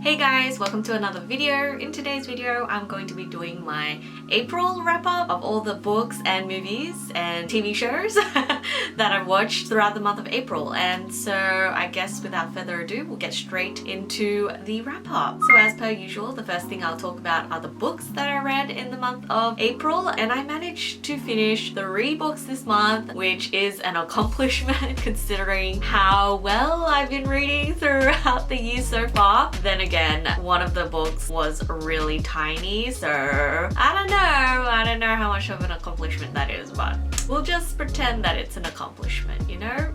Hey guys, welcome to another video. In today's video, I'm going to be doing my April wrap-up of all the books and movies and TV shows that I've watched throughout the month of April. And so I guess without further ado, we'll get straight into the wrap-up. So as per usual, the first thing I'll talk about are the books that I read in the month of April. And I managed to finish 3 books this month, which is an accomplishment considering how well I've been reading throughout the year so far. Then again, one of the books was really tiny, so I don't know how much of an accomplishment that is, but we'll just pretend that it's an accomplishment, you know?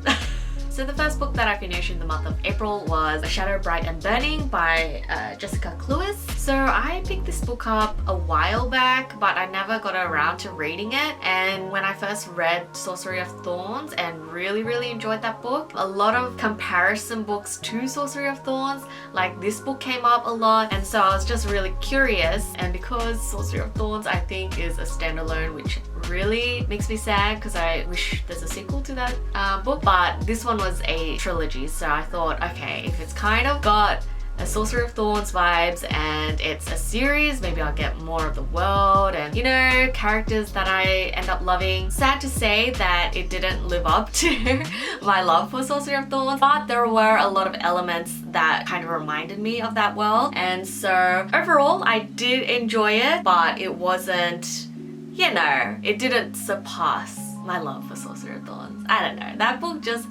So the first book that I finished in the month of April was Shadow, Bright and Burning by Jessica Cluess. So I picked this book up a while back, but I never got around to reading it. And when I first read Sorcery of Thorns and really enjoyed that book, a lot of comparison books to Sorcery of Thorns, like this book came up a lot. And so I was just really curious. And because Sorcery of Thorns I think is a standalone, which really makes me sad because I wish there's a sequel to that book, but this one was a trilogy, so I thought, okay, if it's kind of got a Sorcery of Thorns vibes and it's a series, maybe I'll get more of the world and, you know, characters that I end up loving. Sad to say that it didn't live up to my love for Sorcery of Thorns, but there were a lot of elements that kind of reminded me of that world, and so overall I did enjoy it, but it wasn't, you know, it didn't surpass my love for Sorcery of Thorns. I don't know, that book just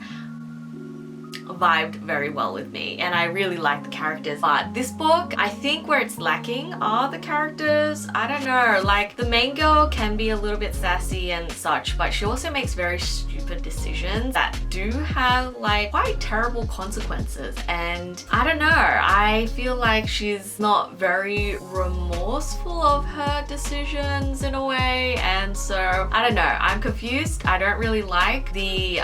vibed very well with me and I really like the characters, but this book, I think where it's lacking are the characters. I don't know, like the main girl can be a little bit sassy and such, but she also makes very stupid decisions that do have like quite terrible consequences, and I don't know, I feel like she's not very remorseful of her decisions in a way, and so I don't know, I'm confused. I don't really like the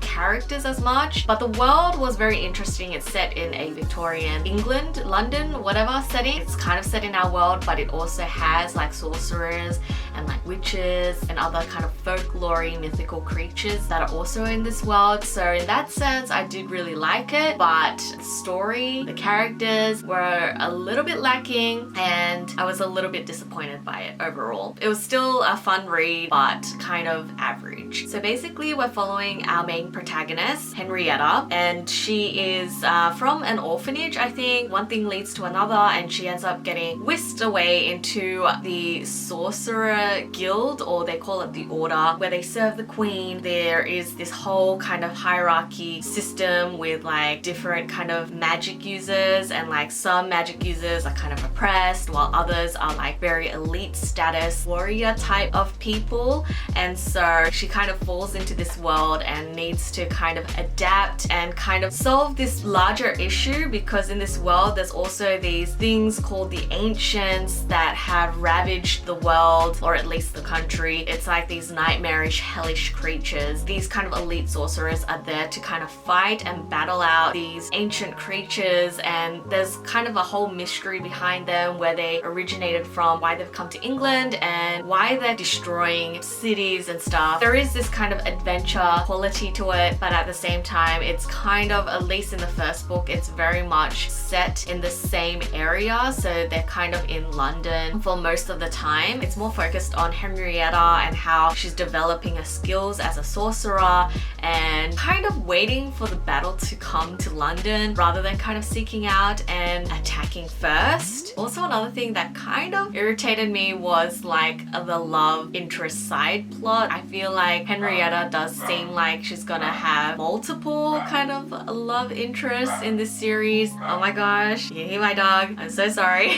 characters as much, but the world was very interesting. It's set in a Victorian England, London, whatever setting. It's kind of set in our world, but it also has like sorcerers and like witches and other kind of folklore-y mythical creatures that are also in this world. So in that sense, I did really like it, but the story, the characters were a little bit lacking and I was a little bit disappointed by it overall. It was still a fun read, but kind of average. So basically we're following our main protagonist, Henrietta, and she is from an orphanage, I think. One thing leads to another and she ends up getting whisked away into the Sorcerer Guild, or they call it the Order, where they serve the Queen. There is this whole kind of hierarchy system with like different kind of magic users, and like some magic users are kind of oppressed while others are like very elite status warrior type of people, and so she kind of falls into this world and needs to kind of adapt and kind of solve this larger issue, because in this world there's also these things called the Ancients that have ravaged the world, or at least the country. It's like these nightmarish, hellish creatures. These kind of elite sorcerers are there to kind of fight and battle out these ancient creatures, and there's kind of a whole mystery behind them, where they originated from, why they've come to England, and why they're destroying cities and stuff. There is this kind of adventure quality to it, but at the same time it's kind of, at least in the first book, it's very much set in the same area, so they're kind of in London for most of the time. It's more focused on Henrietta and how she's developing her skills as a sorcerer and kind of waiting for the battle to come to London rather than kind of seeking out and attacking first. Also, another thing that kind of irritated me was like the love interest side plot. I feel like Henrietta does seem like she's gonna have multiple kind of love interests in this series. Oh my gosh, you hear my dog, I'm so sorry.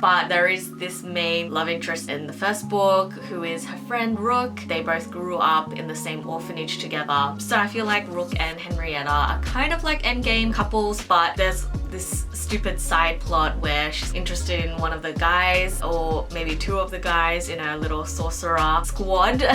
But there is this main love interest in the first book who is her friend Rook. They both grew up in the same orphanage together, so I feel like Rook and Henrietta are kind of like endgame couples, but there's this stupid side plot where she's interested in one of the guys, or maybe 2 of the guys in a little sorcerer squad.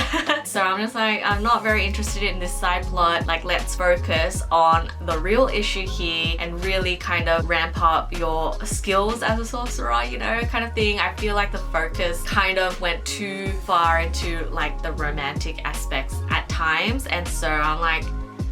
So I'm just like, I'm not very interested in this side plot. Like, let's focus on the real issue here and really kind of ramp up your skills as a sorcerer, you know, kind of thing. I feel like the focus kind of went too far into like the romantic aspects at times, and so I'm like,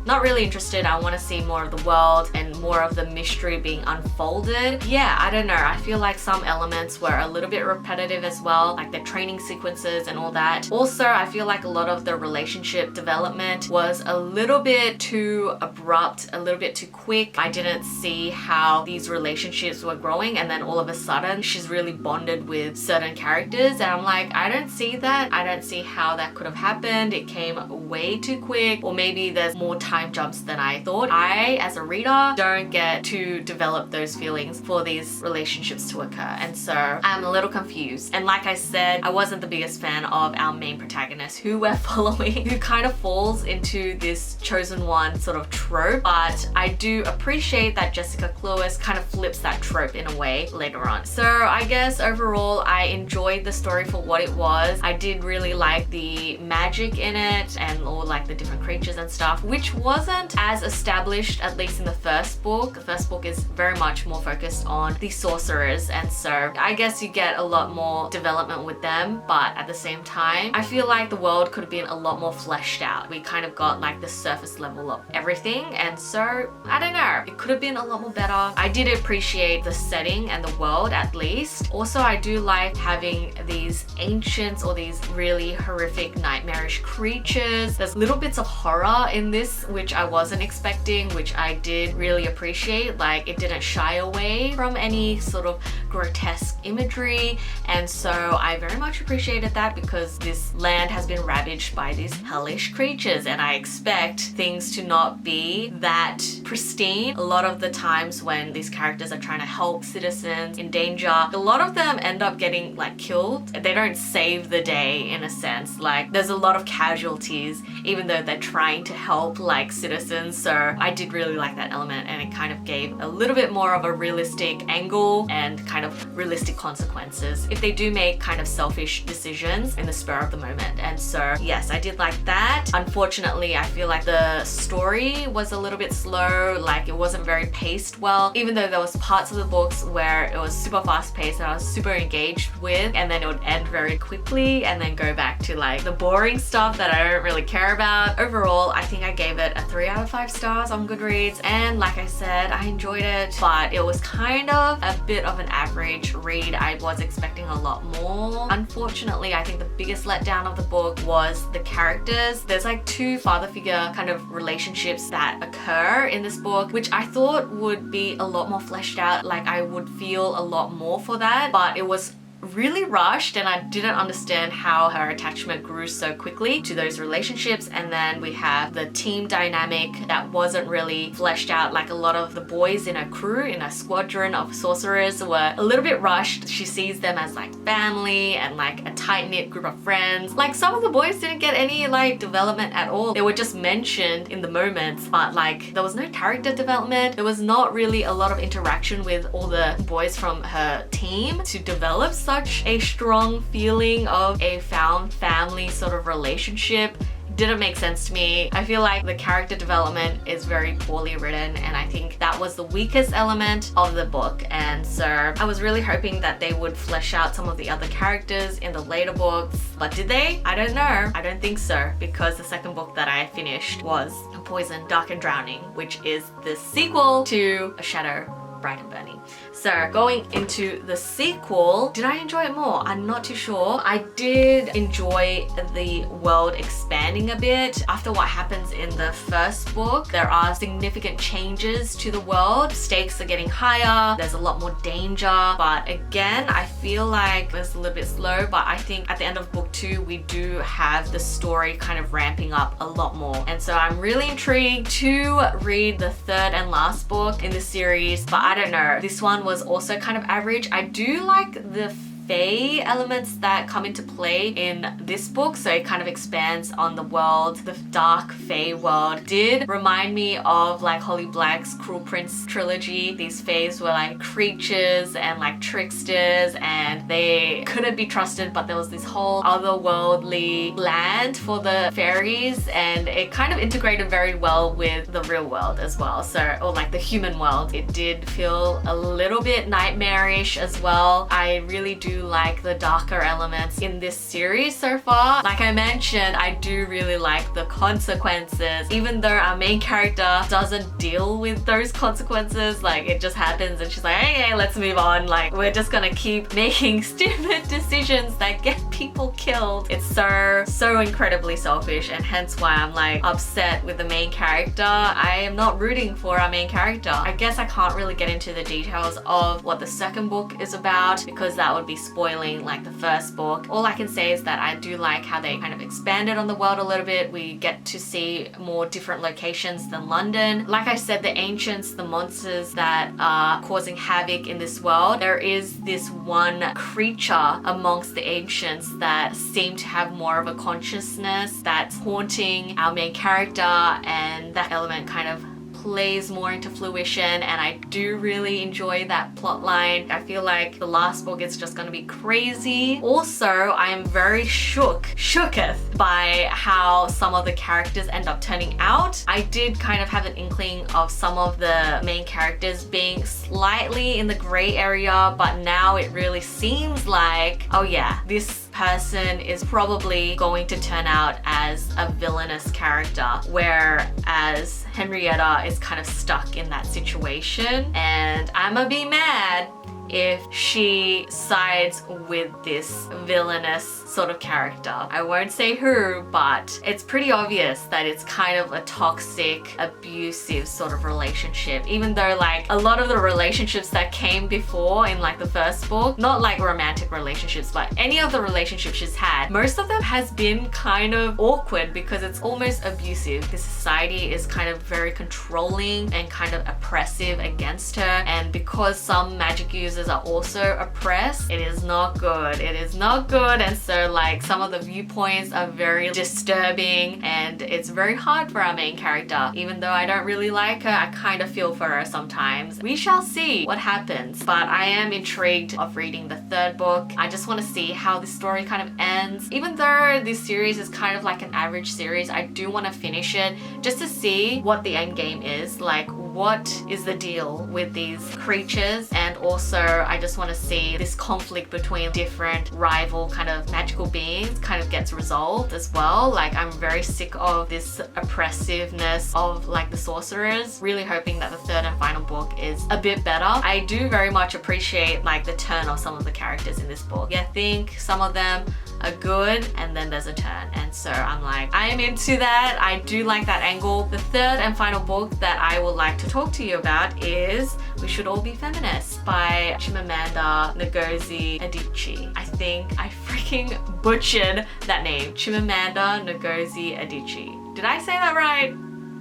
not really interested. I want to see more of the world and more of the mystery being unfolded. Yeah, I don't know. I feel like some elements were a little bit repetitive as well, like the training sequences and all that. Also, I feel like a lot of the relationship development was a little bit too abrupt, a little bit too quick. I didn't see how these relationships were growing, and then all of a sudden she's really bonded with certain characters, and I'm like, I don't see that. I don't see how that could have happened. It came way too quick, or maybe there's more time jumps than I thought. I, as a reader, don't get to develop those feelings for these relationships to occur, and so I'm a little confused. And like I said, I wasn't the biggest fan of our main protagonist who we're following, who kind of falls into this chosen one sort of trope, but I do appreciate that Jessica Cluess kind of flips that trope in a way later on. So I guess overall I enjoyed the story for what it was. I did really like the magic in it and all like the different creatures and stuff, which wasn't as established, at least in the first book. The first book is very much more focused on the sorcerers, and so I guess you get a lot more development with them, but at the same time I feel like the world could have been a lot more fleshed out. We kind of got like the surface level of everything, and so I don't know, it could have been a lot more better. I did appreciate the setting and the world at least. Also, I do like having these ancients or these really horrific nightmarish creatures. There's little bits of horror in this which I wasn't expecting, which I did really appreciate. Like, it didn't shy away from any sort of grotesque imagery, and so I very much appreciated that, because this land has been ravaged by these hellish creatures, and I expect things to not be that pristine. A lot of the times when these characters are trying to help citizens in danger, a lot of them end up getting like killed. They don't save the day in a sense. Like, there's a lot of casualties even though they're trying to help like citizens. So I did really like that element, and it kind of gave a little bit more of a realistic angle and kind of realistic consequences if they do make kind of selfish decisions in the spur of the moment. And so yes, I did like that. Unfortunately, I feel like the story was a little bit slow, like it wasn't very paced well, even though there was parts of the books where it was super fast paced and I was super engaged with, and then it would end very quickly and then go back to like the boring stuff that I don't really care about. Overall, I think I gave it a 3 out of 5 stars on Goodreads, and like I said, I enjoyed it, but it was kind of a bit of an average read. I was expecting a lot more. Unfortunately, I think the biggest letdown of the book was the characters. There's like 2 father figure kind of relationships that occur in this book, which I thought would be a lot more fleshed out. Like, I would feel a lot more for that, but it was really rushed, and I didn't understand how her attachment grew so quickly to those relationships. And then we have the team dynamic that wasn't really fleshed out. Like, a lot of the boys in her crew, in her squadron of sorcerers, were a little bit rushed. She sees them as like family and like a tight-knit group of friends. Like, some of the boys didn't get any like development at all. They were just mentioned in the moments, but like there was no character development. There was not really a lot of interaction with all the boys from her team to develop such a strong feeling of a found family sort of relationship. Didn't make sense to me. I feel like the character development is very poorly written, and I think that was the weakest element of the book. And so I was really hoping that they would flesh out some of the other characters in the later books, but did they? I don't know. I don't think so, because the second book that I finished was Poison, Dark and Drowning, which is the sequel to A Shadow, Bright and Burning. So going into the sequel, did I enjoy it more? I'm not too sure. I did enjoy the world expanding a bit. After what happens in the first book, there are significant changes to the world. Stakes are getting higher. There's a lot more danger. But again, I feel like it's a little bit slow, but I think at the end of book 2, we do have the story kind of ramping up a lot more. And so I'm really intrigued to read the 3rd and last book in the series, but I don't know. This one was also kind of average. I do like the fae elements that come into play in this book, so it kind of expands on the world. The dark fae world did remind me of like Holly Black's Cruel Prince trilogy. These faes were like creatures and like tricksters, and they couldn't be trusted, but there was this whole otherworldly land for the fairies, and it kind of integrated very well with the real world as well. So, or like the human world. It did feel a little bit nightmarish as well. I really do do like the darker elements in this series so far. Like I mentioned, I do really like the consequences. Even though our main character doesn't deal with those consequences, like it just happens and she's like, hey, let's move on. Like we're just gonna keep making stupid decisions that get people killed. It's so incredibly selfish, and hence why I'm like upset with the main character. I am not rooting for our main character. I guess I can't really get into the details of what the second book is about because that would be spoiling like the first book. All I can say is that I do like how they kind of expanded on the world a little bit. We get to see more different locations than London. Like I said, the ancients, the monsters that are causing havoc in this world, there is this one creature amongst the ancients that seem to have more of a consciousness that's haunting our main character, and that element kind of plays more into fruition, and I do really enjoy that plot line. I feel like the last book is just gonna be crazy. Also, I am very shooketh by how some of the characters end up turning out. I did kind of have an inkling of some of the main characters being slightly in the gray area, but now it really seems like, oh yeah, this person is probably going to turn out as a villainous character, whereas Henrietta is kind of stuck in that situation, and I'ma be mad if she sides with this villainous sort of character. I won't say who, but it's pretty obvious that it's kind of a toxic, abusive sort of relationship. Even though like a lot of the relationships that came before in like the first book, not like romantic relationships, but any of the relationships she's had, most of them has been kind of awkward because it's almost abusive. The society is kind of very controlling and kind of oppressive against her, and because some magic users are also oppressed, it is not good. It is not good, and so like some of the viewpoints are very disturbing, and it's very hard for our main character. Even though I don't really like her, I kind of feel for her sometimes. We shall see what happens, but I am intrigued of reading the third book. I just want to see how this story kind of ends. Even though this series is kind of like an average series, I do want to finish it just to see what the end game is. Like, what is the deal with these creatures, and also I just want to see this conflict between different rival kind of magical beings kind of gets resolved as well. Like, I'm very sick of this oppressiveness of like the sorcerers. Really hoping that the third and final book is a bit better. I do very much appreciate like the turn of some of the characters in this book. I think some of them are good, and then there's a turn, and so I'm like, I am into that. I do like that angle. The third and final book that I would like to talk to you about is We Should All Be Feminists by Chimamanda Ngozi Adichie. I think I freaking butchered that name. Chimamanda Ngozi Adichie. Did I say that right?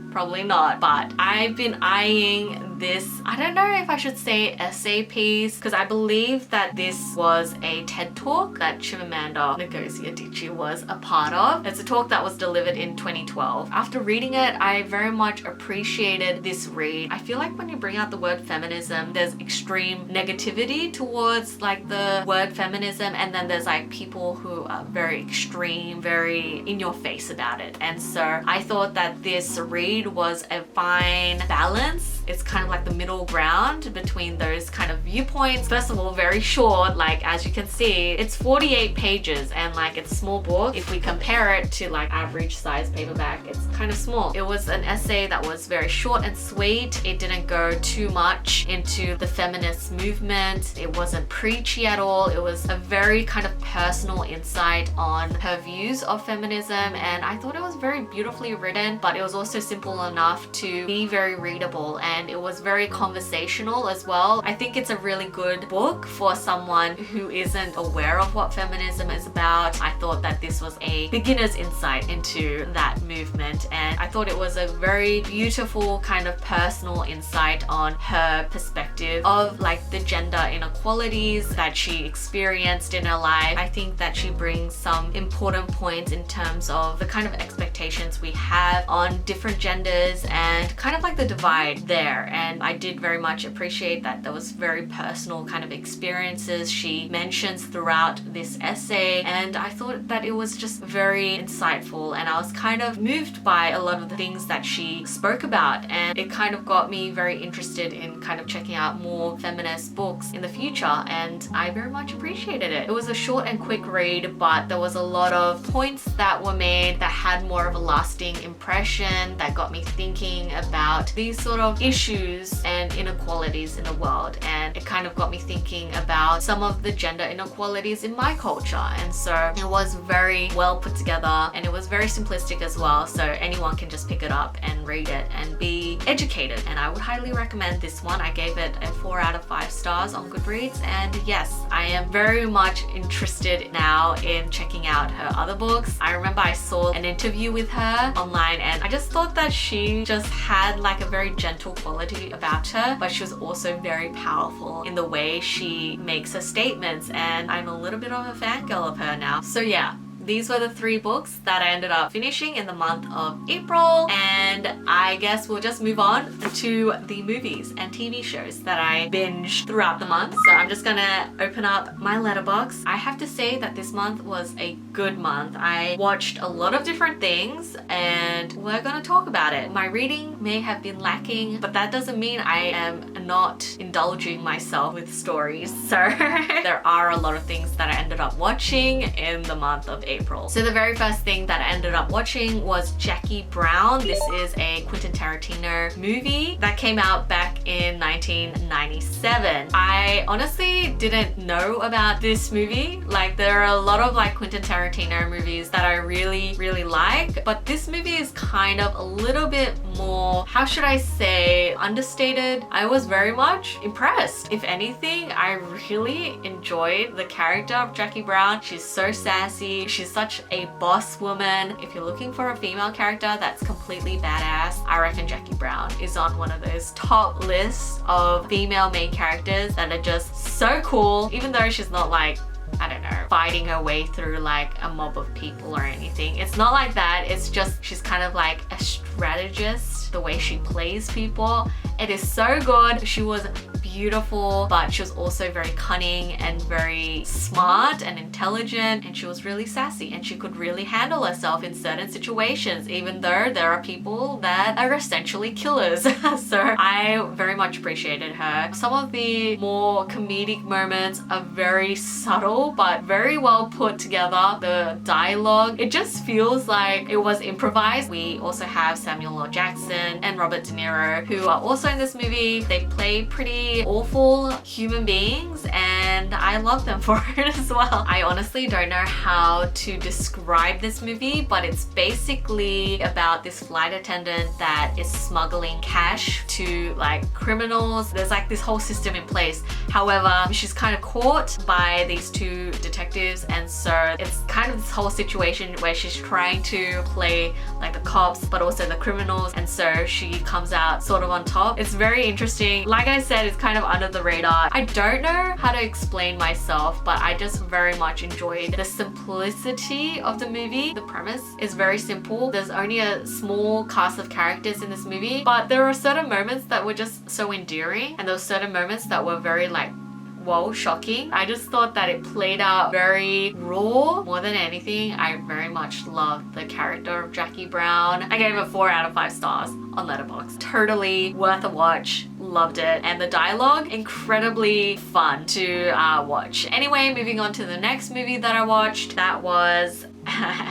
Probably not, but I've been eyeing this, I don't know if I should say essay piece, because I believe that this was a TED talk that Chimamanda Ngozi Adichie was a part of. It's a talk that was delivered in 2012. After reading it, I very much appreciated this read. I feel like when you bring out the word feminism, there's extreme negativity towards like the word feminism, and then there's like people who are very extreme, very in your face about it. And so I thought that this read was a fine balance. It's kind of like the middle ground between those kind of viewpoints. First of all, very short, like as you can see, it's 48 pages, and like it's a small book. If we compare it to like average size paperback, it's kind of small. It was an essay that was very short and sweet. It didn't go too much into the feminist movement. It wasn't preachy at all. It was a very kind of personal insight on her views of feminism, and I thought it was very beautifully written, but it was also simple enough to be very readable, and it was very conversational as well. I think it's a really good book for someone who isn't aware of what feminism is about. I thought that this was a beginner's insight into that movement, and I thought it was a very beautiful kind of personal insight on her perspective of like the gender inequalities that she experienced in her life. I think that she brings some important points in terms of the kind of expectations we have on different genders and kind of like the divide there. and I did very much appreciate that there was very personal kind of experiences she mentions throughout this essay, and I thought that it was just very insightful, and I was kind of moved by a lot of the things that she spoke about, and it kind of got me very interested in kind of checking out more feminist books in the future, and I very much appreciated it. It was a short and quick read, but there was a lot of points that were made that had more of a lasting impression, that got me thinking about these sort of issues and inequalities in the world, and it kind of got me thinking about some of the gender inequalities in my culture. And so it was very well put together, and it was very simplistic as well, so anyone can just pick it up and read it and be educated, and I would highly recommend this one. I gave it a 4 out of 5 stars on Goodreads, and yes, I am very much interested now in checking out her other books. I remember I saw an interview with her online, and I just thought that she just had like a very gentle quality about her, but she was also very powerful in the way she makes her statements, and I'm a little bit of a fangirl of her now. So yeah, these were the 3 books that I ended up finishing in the month of April, and I guess we'll just move on to the movies and TV shows that I binged throughout the month. So I'm just gonna open up my letterbox. I have to say that this month was a good month. I watched a lot of different things, and we're gonna talk about it. My reading may have been lacking, but that doesn't mean I am not indulging myself with stories. So there are a lot of things that I ended up watching in the month of April. So the very first thing that I ended up watching was Jackie Brown. This is a Quentin Tarantino movie that came out back in 1997. I honestly didn't know about this movie. Like, there are a lot of like Quentin Tarantino movies that I really like, but this movie is kind of a little bit more, how should I say, understated. I was very much impressed. If anything, I really enjoyed the character of Jackie Brown. She's so sassy. She's such a boss woman. If you're looking for a female character that's completely badass, I reckon Jackie Brown is on one of those top lists of female main characters that are just so cool, even though she's not like, I don't know, fighting her way through like a mob of people or anything. It's not like that. It's just she's kind of like a strategist, the way she plays people. It is so good. She was beautiful, but she was also very cunning and very smart and intelligent, and she was really sassy, and she could really handle herself in certain situations, even though there are people that are essentially killers. So I very much appreciated her. Some of the more comedic moments are very subtle but very well put together. The dialogue, it just feels like it was improvised. We also have Samuel L. Jackson and Robert De Niro, who are also in this movie. They play pretty awful human beings, and I love them for it as well. I honestly don't know how to describe this movie, but it's basically about this flight attendant that is smuggling cash to like criminals. There's like this whole system in place. However, she's kind of caught by these 2 detectives, and so it's kind of this whole situation where she's trying to play like the cops but also the criminals, and so she comes out sort of on top. It's very interesting. Like I said, it's kind of under the radar. I don't know how to explain myself, but I just very much enjoyed the simplicity of the movie. The premise is very simple. There's only a small cast of characters in this movie, but there are certain moments that were just so endearing, and there were certain moments that were very like, whoa, shocking. I just thought that it played out very raw. More than anything, I very much loved the character of Jackie Brown. I gave it 4 out of 5 stars on Letterboxd. Totally worth a watch. Loved it. And the dialogue, incredibly fun to watch. Anyway, moving on to the next movie that I watched. That was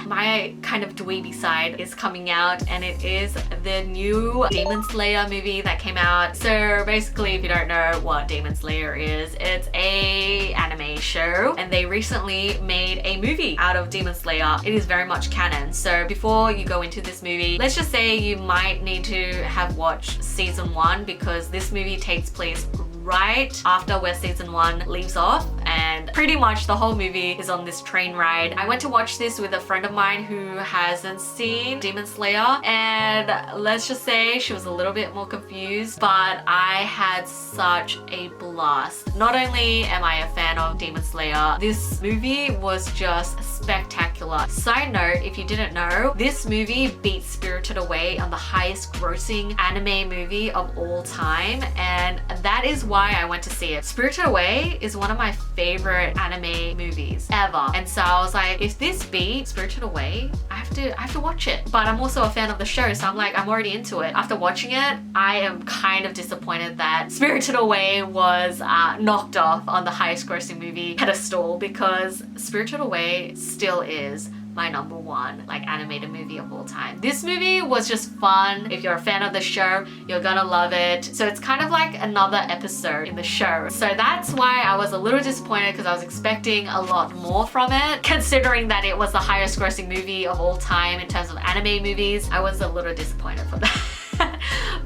my kind of dweeby side is coming out, and it is the new Demon Slayer movie that came out. So basically, if you don't know what Demon Slayer is, it's a anime show, and they recently made a movie out of Demon Slayer. It is very much canon. So before you go into this movie, let's just say you might need to have watched season 1, because this movie takes place right after where season 1 leaves off, and and pretty much the whole movie is on this train ride. I went to watch this with a friend of mine who hasn't seen Demon Slayer, and let's just say she was a little bit more confused, but I had such a blast. Not only am I a fan of Demon Slayer, this movie was just spectacular. Side note, if you didn't know, this movie beat Spirited Away on the highest grossing anime movie of all time, and that is why I went to see it. Spirited Away is one of my favorite anime movies ever, and so I was like, if this beat Spirited Away, I have to watch it. But I'm also a fan of the show, so I'm like, I'm already into it. After watching it, I am kind of disappointed that Spirited Away was knocked off on the highest grossing movie pedestal, because Spirited Away still is my number one like animated movie of all time. This movie was just fun. If you're a fan of the show, you're gonna love it. So it's kind of like another episode in the show. So that's why I was a little disappointed, because I was expecting a lot more from it. Considering that it was the highest grossing movie of all time in terms of anime movies, I was a little disappointed for that.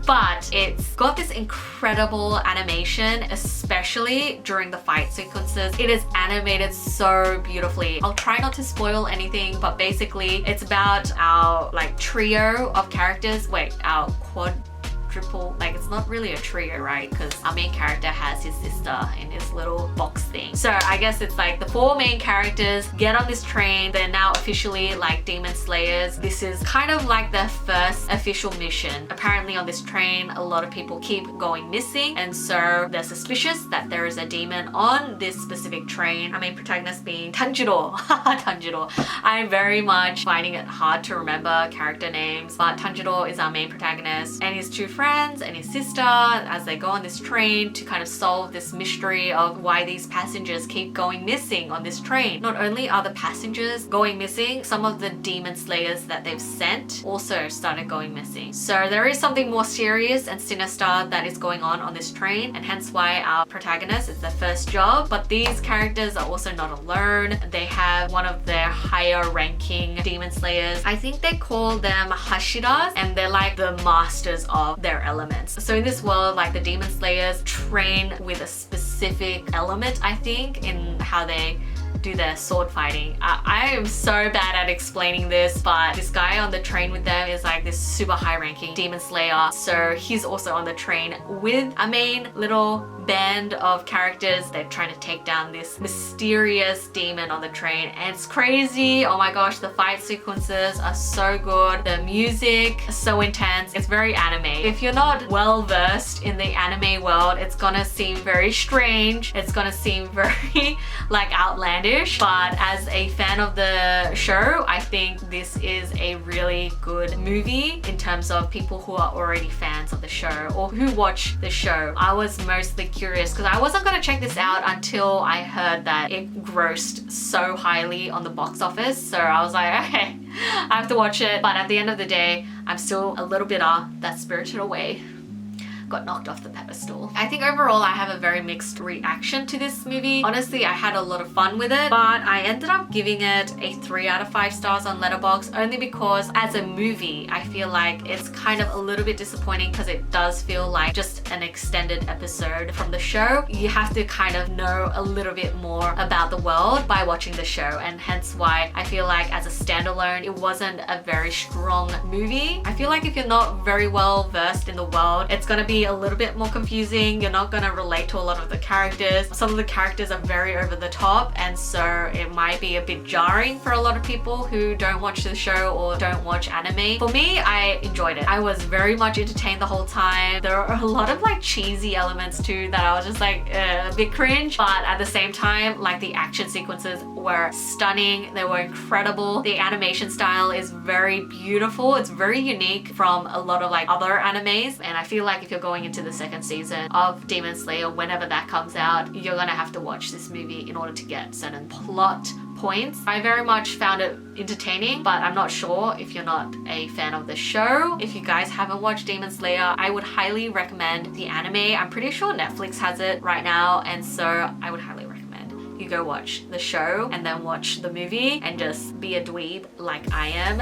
But it's got this incredible animation, especially during the fight sequences. It is animated so beautifully. I'll try not to spoil anything, but basically it's about our like trio of characters. Wait, our quadruple, like it's not really a trio, right? Because our main character has his sister in this little box thing. So I guess it's like the four main characters get on this train. They're now officially like demon slayers. This is kind of like their first official mission. Apparently on this train, a lot of people keep going missing, and so they're suspicious that there is a demon on this specific train. Our main protagonist being Tanjiro. Tanjiro. I'm very much finding it hard to remember character names, but Tanjiro is our main protagonist, and his two friends and his sister, as they go on this train to kind of solve this mystery of why these passengers keep going missing on this train. Not only are the passengers going missing, some of the demon slayers that they've sent also started going missing. So there is something more serious and sinister that is going on this train, and hence why our protagonist is their first job. But these characters are also not alone. They have one of their higher ranking demon slayers. I think they call them Hashiras, and they're like the masters of their elements. So in this world, like the demon slayers train with a specific element, I think, in how they do their sword fighting. I am so bad at explaining this, but this guy on the train with them is like this super high ranking demon slayer. So he's also on the train with a main little band of characters. They're trying to take down this mysterious demon on the train, and it's crazy. Oh my gosh, the fight sequences are so good. The music is so intense. It's very anime. If you're not well versed in the anime world, it's gonna seem very strange. It's gonna seem very like outlandish. But as a fan of the show, I think this is a really good movie in terms of people who are already fans of the show or who watch the show. I was mostly curious because I wasn't gonna check this out until I heard that it grossed so highly on the box office. So I was like, okay, I have to watch it. But at the end of the day, I'm still a little bitter that Spirited Away got knocked off the pedestal. I think overall I have a very mixed reaction to this movie. Honestly, I had a lot of fun with it, but I ended up giving it a 3 out of 5 stars on Letterboxd, only because as a movie, I feel like it's kind of a little bit disappointing because it does feel like just an extended episode from the show. You have to kind of know a little bit more about the world by watching the show, and hence why I feel like as a standalone, it wasn't a very strong movie. I feel like if you're not very well versed in the world, it's gonna be a little bit more confusing. You're not gonna relate to a lot of the characters. Some of the characters are very over the top, and so it might be a bit jarring for a lot of people who don't watch the show or don't watch anime. For me, I enjoyed it. I was very much entertained the whole time. There are a lot of like cheesy elements too that I was just like a bit cringe, but at the same time, like the action sequences were stunning. They were incredible. The animation style is very beautiful. It's very unique from a lot of like other animes, and I feel like if you're going into the second season of Demon Slayer, whenever that comes out, you're gonna have to watch this movie in order to get certain plot points. I very much found it entertaining, but I'm not sure if you're not a fan of the show. If you guys haven't watched Demon Slayer, I would highly recommend the anime. I'm pretty sure Netflix has it right now, and so I would highly recommend you go watch the show and then watch the movie and just be a dweeb like I am.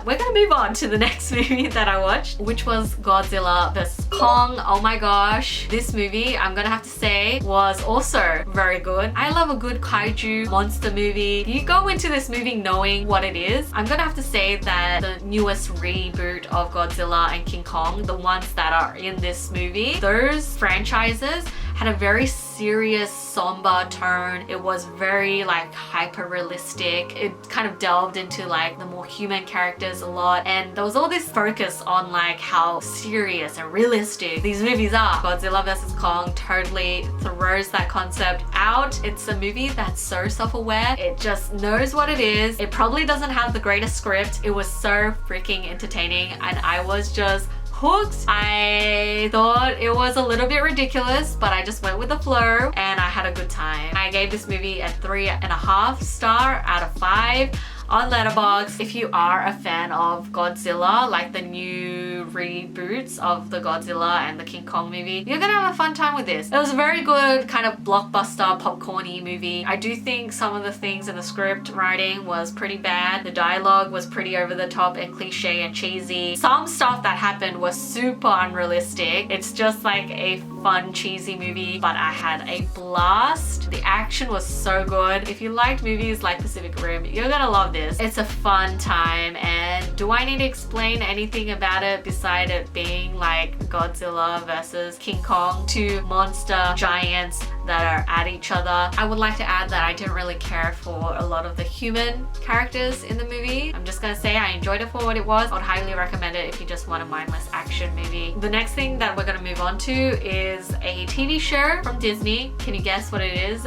We're gonna move on to the next movie that I watched, which was Godzilla vs. Kong, oh my gosh, this movie, I'm gonna have to say, was also very good. I love a good kaiju monster movie. You go into this movie knowing what it is. I'm gonna have to say that the newest reboot of Godzilla and King Kong, the ones that are in this movie, those franchises had a very serious, somber tone. It was very like hyper realistic. It kind of delved into like the more human characters a lot, and there was all this focus on like how serious and realistic these movies are. Godzilla vs. Kong totally throws that concept out. It's a movie that's so self-aware. It just knows what it is. It probably doesn't have the greatest script. It was so freaking entertaining, and I was just hooked. I thought it was a little bit ridiculous, but I just went with the flow and I had a good time. I gave this movie a 3.5 star out of 5 on Letterboxd. If you are a fan of Godzilla, like the new reboots of the Godzilla and the King Kong movie, you're gonna have a fun time with this. It was a very good kind of blockbuster, popcorn-y movie. I do think some of the things in the script writing was pretty bad. The dialogue was pretty over the top and cliche and cheesy. Some stuff that happened was super unrealistic. It's just like a fun, cheesy movie, but I had a blast. The action was so good. If you liked movies like Pacific Rim, you're gonna love this. It's a fun time, and do I need to explain anything about it beside it being like Godzilla versus King Kong, two monster giants that are at each other? I would like to add that I didn't really care for a lot of the human characters in the movie. I'm just gonna say I enjoyed it for what it was. I would highly recommend it if you just want a mindless action movie. The next thing that we're gonna move on to is a TV show from Disney. Can you guess what it is?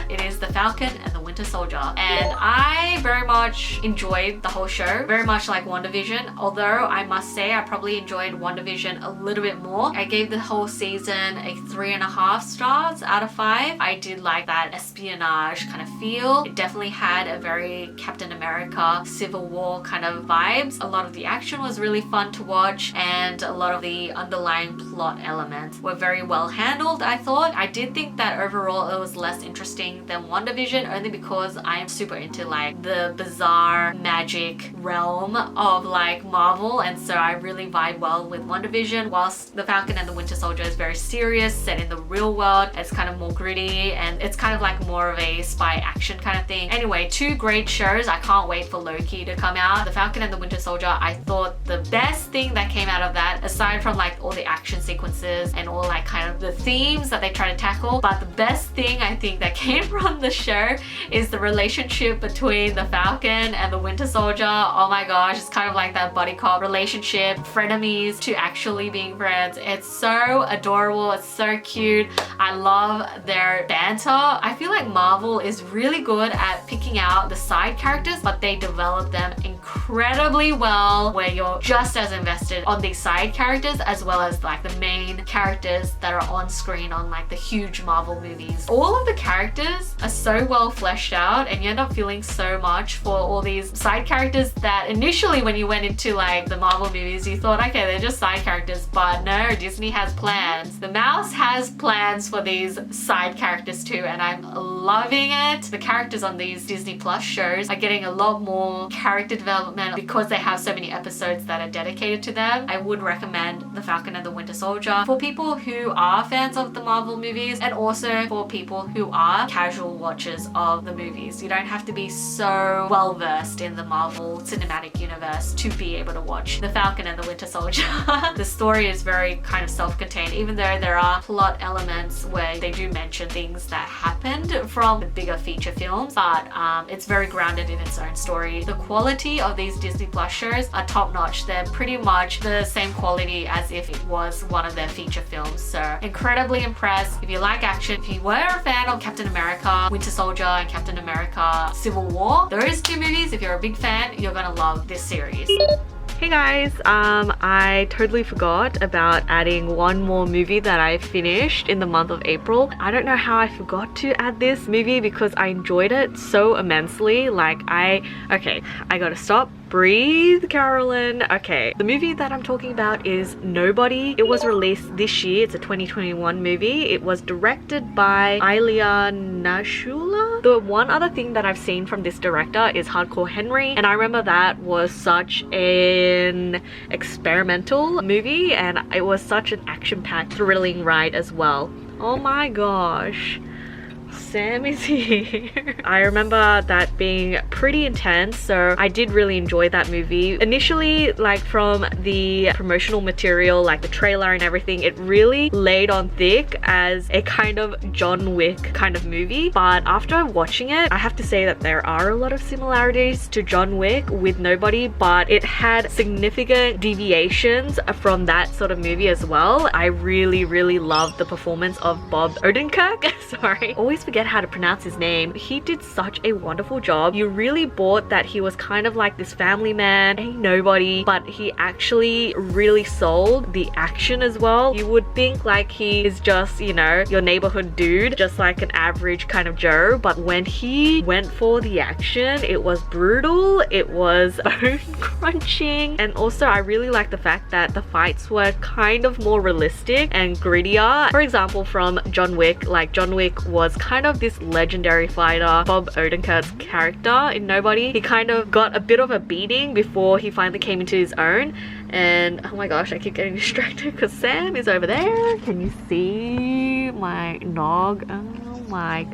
It is The Falcon and the Winter Soldier, and I very much enjoyed the whole show, very much like WandaVision, although I must say I probably enjoyed WandaVision a little bit more. I gave the whole season a 3.5 stars out of 5. I did like that espionage kind of feel. It definitely had a very Captain America Civil War kind of vibes. A lot of the action was really fun to watch, and a lot of the underlying plot elements were very well handled, I thought. I did think that overall it was less interesting than WandaVision, only because I am super into like the bizarre magic realm of like Marvel, and so I really vibe well with WandaVision, whilst The Falcon and the Winter Soldier is very serious, set in the real world. It's kind of more gritty, and it's kind of like more of a spy action kind of thing. Anyway, two great shows. I can't wait for Loki to come out. The Falcon and the Winter Soldier, I thought the best thing that came out of that, aside from like all the action sequences and all like kind of the themes that they try to tackle, but the best thing I think that came from the show is the relationship between the Falcon and the Winter Soldier. Oh my gosh, it's kind of like that buddy cop relationship, frenemies to actually being friends. It's so adorable, it's so cute. I love their banter. I feel like Marvel is really good at picking out the side characters, but they develop them incredibly well, where you're just as invested on these side characters as well as like the main characters that are on screen on like the huge Marvel movies. All of the characters are so well fleshed out, and you end up feeling so much for all these side characters that initially when you went into like the Marvel movies you thought, okay, they're just side characters, but no, Disney has plans. The mouse has plans for these side characters too, and I'm loving it. The characters on these Disney Plus shows are getting a lot more character development because they have so many episodes that are dedicated to them. I would recommend The Falcon and the Winter Soldier for people who are fans of the Marvel movies, and also for people who are casual watchers of the movies. You don't have to be so well versed in the Marvel Cinematic Universe to be able to watch The Falcon and the Winter Soldier. The story is very kind of self-contained, even though there are plot elements where they do mention things that happened from the bigger feature films, but it's very grounded in its own story. The quality of these Disney Plus shows are top-notch. They're pretty much the same quality as if it was one of their feature films, so incredibly impressed. If you like action, if you were a fan of Captain America Winter Soldier and Captain America Civil War, those two movies, if you're a big fan, you're gonna love this series. Hey guys, I totally forgot about adding one more movie that I finished in the month of April. I don't know how I forgot to add this movie because I enjoyed it so immensely. Like I gotta stop, breathe, Carolyn. Okay, the movie that I'm talking about is Nobody. It was released this year. It's a 2021 movie. It was directed by Ilia Nashula. The one other thing that I've seen from this director is Hardcore Henry, and I remember that was such an experimental movie, and it was such an action-packed, thrilling ride as well. Oh my gosh, Sam is here. I remember that being pretty intense, so I did really enjoy that movie. Initially, like from the promotional material, like the trailer and everything, it really laid on thick as a kind of John Wick kind of movie. But after watching it, I have to say that there are a lot of similarities to John Wick with Nobody, but it had significant deviations from that sort of movie as well. I really loved the performance of Bob Odenkirk. Sorry, always forget how to pronounce his name. He did such a wonderful job. You really bought that he was kind of like this family man, a nobody, but he actually really sold the action as well. You would think like he is just, you know, your neighborhood dude, just like an average kind of Joe, but when he went for the action, it was brutal, it was bone crunching, and also I really like the fact that the fights were kind of more realistic and grittier. For example, from John Wick, like John Wick was kind of this legendary fighter. Bob Odenkirk's character in Nobody, he kind of got a bit of a beating before he finally came into his own. And oh my gosh, I keep getting distracted because Sam is over there. Can you see my nog? Oh my,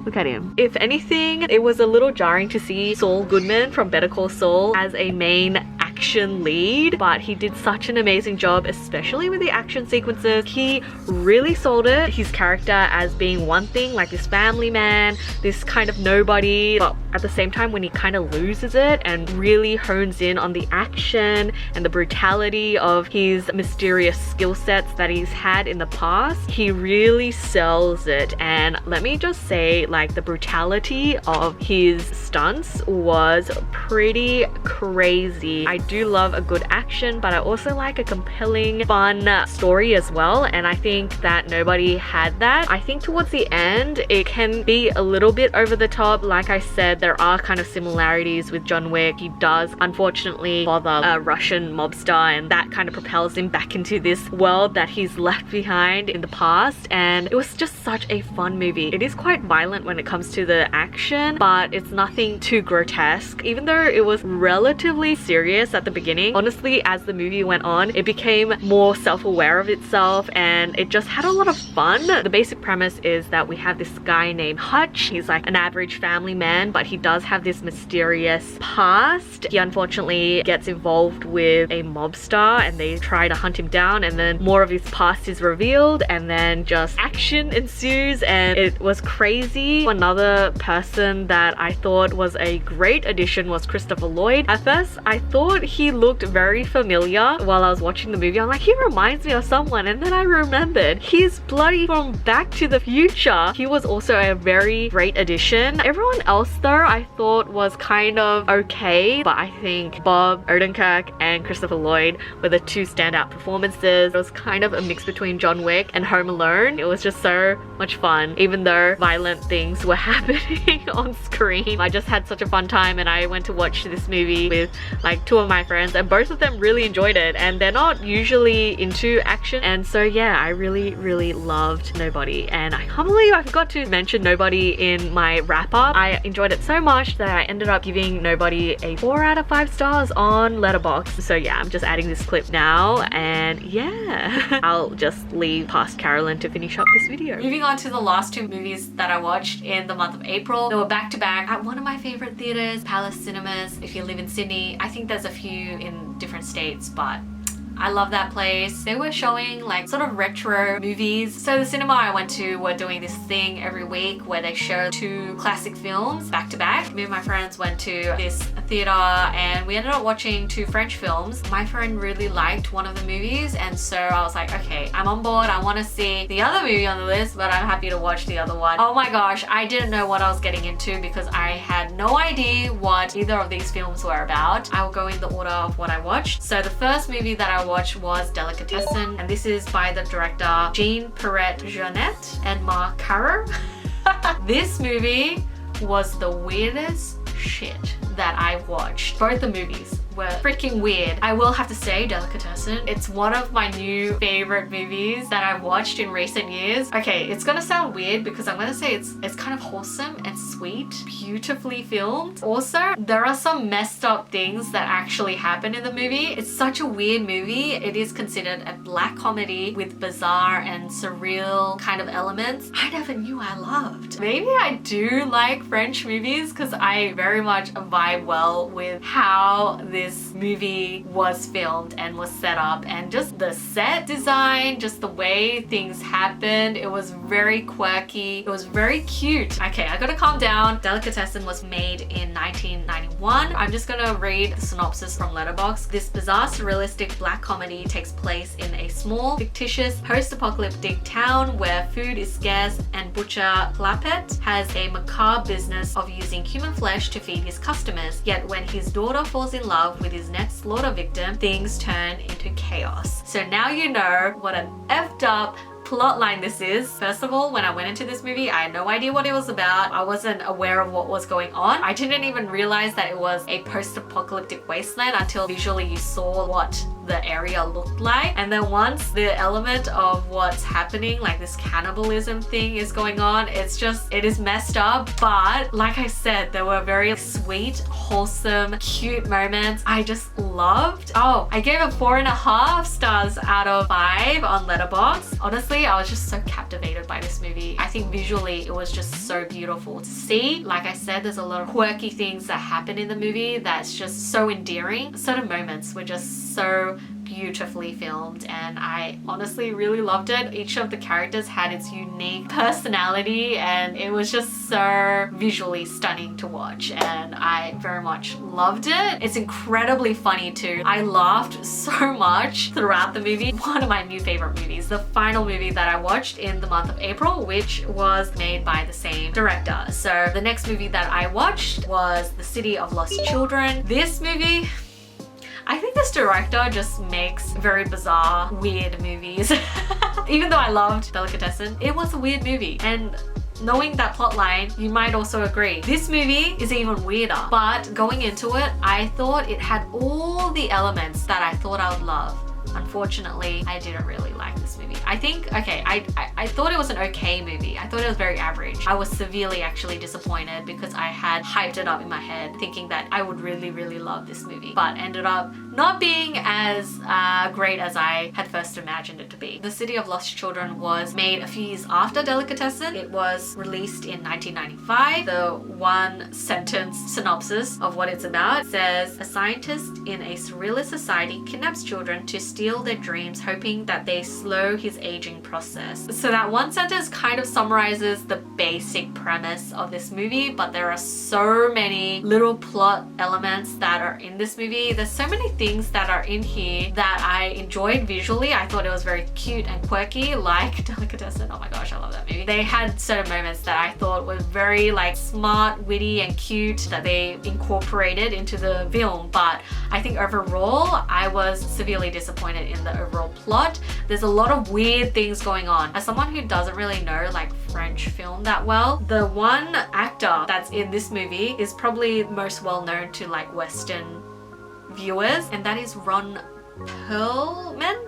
look at him. If anything, it was a little jarring to see Saul Goodman from Better Call Saul as a main action lead, but he did such an amazing job, especially with the action sequences. He really sold it, his character as being one thing, like this family man, this kind of nobody, but at the same time when he kind of loses it and really hones in on the action and the brutality of his mysterious skill sets that he's had in the past, he really sells it. And let me just say, like, the brutality of his stunts was pretty crazy. I do love a good action, but I also like a compelling, fun story as well, and I think that Nobody had that. I think towards the end it can be a little bit over the top. Like I said, there are kind of similarities with John Wick. He does unfortunately bother a Russian mobster, and that kind of propels him back into this world that he's left behind in the past, and it was just such a fun movie. It is quite violent when it comes to the action, but it's nothing too grotesque. Even though it was relatively serious at the beginning, honestly, as the movie went on, it became more self-aware of itself, and it just had a lot of fun. The basic premise is that we have this guy named Hutch. He's like an average family man, but he does have this mysterious past. He unfortunately gets involved with a mobster and they try to hunt him down, and then more of his past is revealed, and then just action ensues, and it was crazy. Another person that I thought was a great addition was Christopher Lloyd. At first, I thought he looked very familiar while I was watching the movie. I'm like, he reminds me of someone, and then I remembered he's bloody from Back to the Future. He was also a very great addition. Everyone else though I thought was kind of okay, but I think Bob Odenkirk and Christopher Lloyd were the two standout performances. It was kind of a mix between John Wick and Home Alone. It was just so much fun, even though violent things were happening on screen. I just had such a fun time, and I went to watch this movie with like two of my friends, and both of them really enjoyed it, and they're not usually into action, and so yeah, I really loved Nobody. And I can't believe I forgot to mention Nobody in my wrap up. I enjoyed it so much that I ended up giving Nobody a 4 out of 5 stars on Letterboxd. So yeah, I'm just adding this clip now, and yeah, I'll just leave past Carolyn to finish up this video. Moving on to the last two movies that I watched in the month of April. They were back to back at one of my favorite theaters, Palace Cinemas. If you live in Sydney, I think there's a few in different states, but I love that place. They were showing like sort of retro movies. So the cinema I went to were doing this thing every week where they show 2 classic films back to back. Me and my friends went to this theater and we ended up watching 2 French films. My friend really liked one of the movies, and so I was like, okay, I'm on board. I want to see the other movie on the list, but I'm happy to watch the other one. Oh my gosh, I didn't know what I was getting into because I had no idea what either of these films were about. I will go in the order of what I watched. So the first movie that I watched was Delicatessen, and this is by the director Jean Perret-Jeunet and Marc Caro. This movie was the weirdest shit that I watched. Both the movies. were freaking weird. I will have to say Delicatessen, it's one of my new favorite movies that I've watched in recent years. Okay, it's gonna sound weird because I'm gonna say it's kind of wholesome and sweet, beautifully filmed. Also, there are some messed up things that actually happen in the movie. It's such a weird movie. It is considered a black comedy with bizarre and surreal kind of elements I never knew I loved. Maybe I do like French movies because I very much vibe well with how this movie was filmed and was set up, and just the set design, just the way things happened. It was very quirky. It was very cute. Okay, I gotta calm down. Delicatessen was made in 1991. I'm just gonna read the synopsis from Letterboxd. This bizarre surrealistic black comedy takes place in a small, fictitious, post-apocalyptic town where food is scarce and butcher Clapet has a macabre business of using human flesh to feed his customers. Yet when his daughter falls in love with his next slaughter victim, things turn into chaos. So now you know what an effed up plotline this is. First of all, when I went into this movie, I had no idea what it was about. I wasn't aware of what was going on. I didn't even realize that it was a post-apocalyptic wasteland until visually you saw what the area looked like. And then once the element of what's happening, like this cannibalism thing is going on, it is messed up. But like I said, there were very sweet, wholesome, cute moments I just loved. Oh, I gave it 4.5 stars out of 5 on Letterboxd. Honestly, I was just so captivated by this movie. I think visually it was just so beautiful to see. Like I said, there's a lot of quirky things that happen in the movie that's just so endearing. Certain moments were just so beautifully filmed, and I honestly really loved it. Each of the characters had its unique personality, and it was just so visually stunning to watch, and I very much loved it. It's incredibly funny too. I laughed so much throughout the movie. One of my new favorite movies, the final movie that I watched in the month of April, which was made by the same director. So the next movie that I watched was The City of Lost Children. This movie, I think this director just makes very bizarre, weird movies. Even though I loved Delicatessen, it was a weird movie. And knowing that plotline, you might also agree. This movie is even weirder. But going into it, I thought it had all the elements that I thought I would love. Unfortunately, I didn't really like this movie. I think, okay, I thought it was an okay movie. I thought it was very average. I was severely actually disappointed because I had hyped it up in my head thinking that I would really, really love this movie, but ended up not being as great as I had first imagined it to be. The City of Lost Children was made a few years after Delicatessen. It was released in 1995. The one sentence synopsis of what it's about says, a scientist in a surrealist society kidnaps children to steal their dreams, hoping that they slow his aging process. So that one sentence kind of summarizes the basic premise of this movie, but there are so many little plot elements that are in this movie. There's so many things that are in here that I enjoyed visually. I thought it was very cute and quirky, like Delicatessen. Oh my gosh, I love that movie. They had certain moments that I thought were very like smart, witty and cute that they incorporated into the film, but I think overall I was severely disappointed in the overall plot. There's a lot of weird things going on. As someone who doesn't really know like French film that well, the one actor that's in this movie is probably most well known to like Western viewers, and that is Ron Perlman,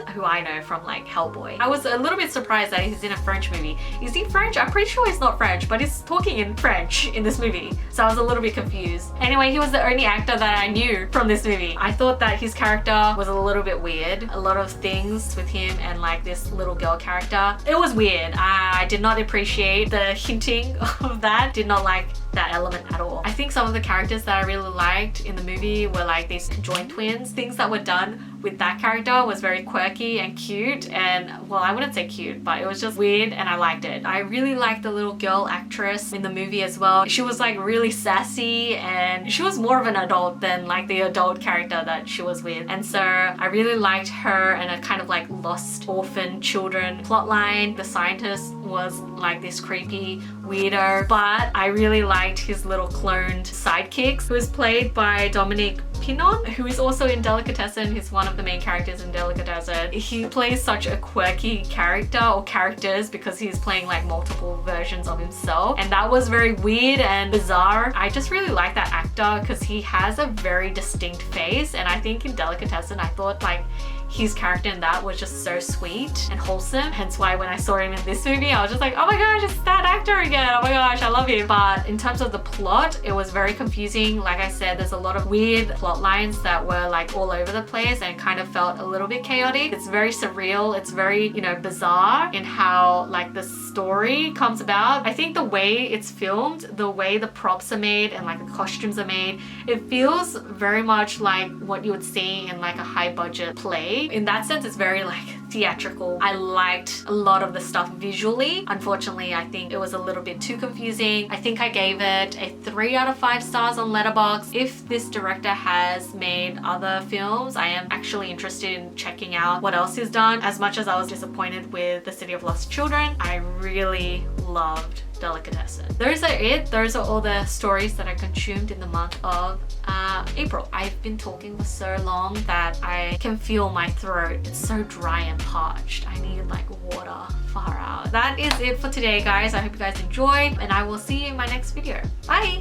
who I know from like Hellboy. I was a little bit surprised that he's in a French movie. Is he French? I'm pretty sure he's not French, but he's talking in French in this movie. So I was a little bit confused. Anyway, he was the only actor that I knew from this movie. I thought that his character was a little bit weird. A lot of things with him and like this little girl character. It was weird. I did not appreciate the hinting of that. Did not like that element at all. I think some of the characters that I really liked in the movie were like these joint twins. Things that were done with that character was very quirky and cute, and well, I wouldn't say cute, but it was just weird and I liked it. I really liked the little girl actress in the movie as well. She was like really sassy and she was more of an adult than like the adult character that she was with, and so I really liked her and a kind of like lost orphan children plotline. The scientist was like this creepy weirdo, but I really liked his little cloned sidekick who was played by Dominic Pinon, who is also in Delicatessen. He's one of the main characters in Delicatessen. He plays such a quirky character, or characters, because he's playing like multiple versions of himself, and that was very weird and bizarre. I just really like that actor because he has a very distinct face, and I think in Delicatessen I thought like his character in that was just so sweet and wholesome, hence why when I saw him in this movie I was just like, oh my gosh, it's that actor again, oh my gosh, I love him. But in terms of the plot, it was very confusing. Like I said, there's a lot of weird plot lines that were like all over the place and kind of felt a little bit chaotic. It's very surreal, it's very, you know, bizarre in how like the story comes about. I think the way it's filmed, the way the props are made and like the costumes are made, it feels very much like what you would see in like a high budget play. In that sense, it's very like theatrical. I liked a lot of the stuff visually. Unfortunately, I think it was a little bit too confusing. I think I gave it a 3 out of 5 stars on Letterboxd. If this director has made other films, I am actually interested in checking out what else he's done. As much as I was disappointed with The City of Lost Children, I really loved Delicatessen. Those are it. Those are all the stories that I consumed in the month of April. I've been talking for so long that I can feel my throat. It's so dry and parched. I need like water far out. That is it for today, guys. I hope you guys enjoyed, and I will see you in my next video. Bye!